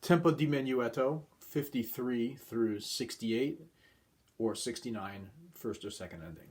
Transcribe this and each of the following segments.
Tempo di Minuetto, 53 through 68, or 69, first or second ending.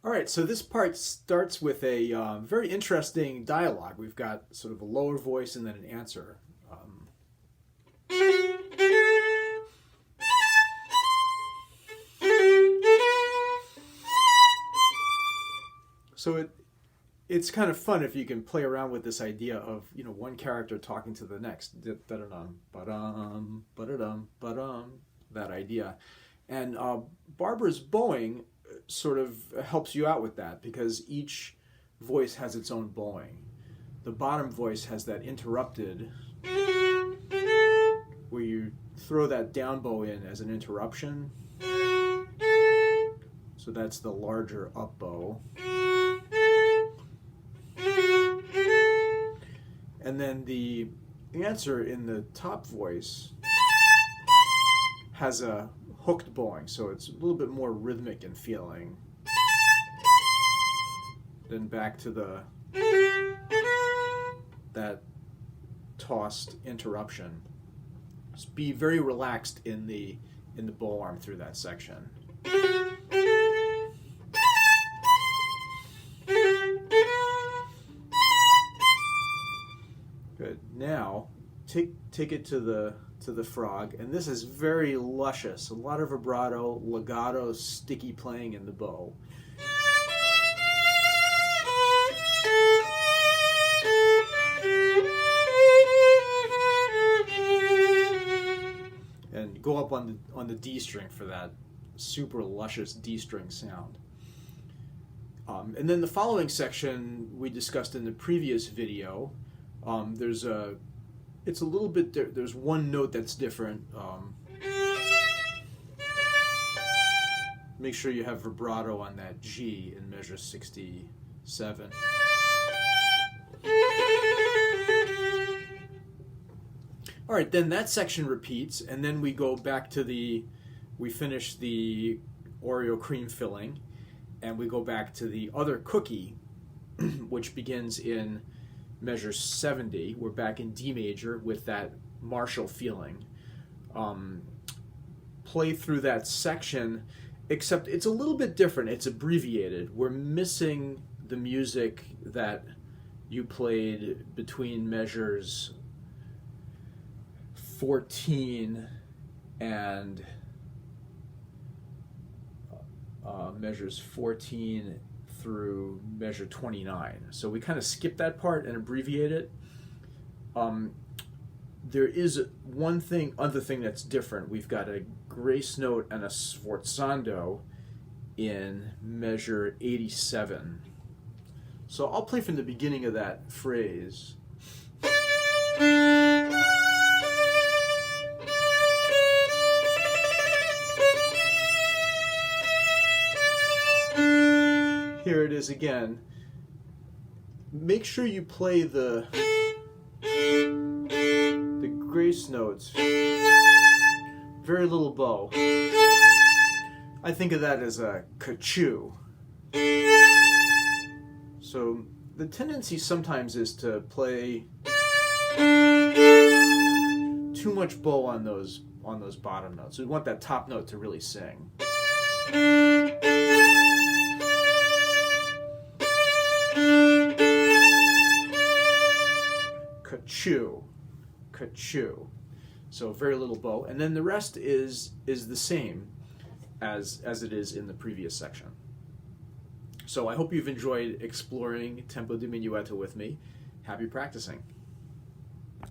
All right, so this part starts with a very interesting dialogue. We've got sort of a lower voice and then an answer. So it's kind of fun if you can play around with this idea of, you know, one character talking to the next. Da-da-dum, ba-dum, ba-da-dum, ba-dum, that idea. And Barbara's bowing sort of helps you out with that because each voice has its own bowing. The bottom voice has that interrupted where you throw that down bow in as an interruption. So that's the larger up bow. And then the answer in the top voice has a hooked bowing, so it's a little bit more rhythmic in feeling. Then back to that tossed interruption. Just be very relaxed in the bow arm through that section. Good. Now take it to the frog, and this is very luscious. A lot of vibrato, legato, sticky playing in the bow. And go up on the D string for that super luscious D string sound. And then the following section we discussed in the previous video. It's a little bit, there's one note that's different. Make sure you have vibrato on that G in measure 67. All right, then that section repeats, and then we go back to we finish the Oreo cream filling, and we go back to the other cookie, which begins in measure 70. We're back in D major with that martial feeling. Play through that section, except it's a little bit different. It's abbreviated. We're missing the music that you played between measures 14 and measures 14 through measure 29. So we kind of skip that part and abbreviate it. There is one other thing that's different. We've got a grace note and a sforzando in measure 87. So I'll play from the beginning of that phrase. Here it is again. Make sure you play the grace notes. Very little bow. I think of that as a ka-choo. So the tendency sometimes is to play too much bow on those bottom notes. We want that top note to really sing. Ka-choo, ka-choo. So very little bow, and then the rest is the same as it is in the previous section. So I hope you've enjoyed exploring Tempo di Minuetto with me. Happy practicing.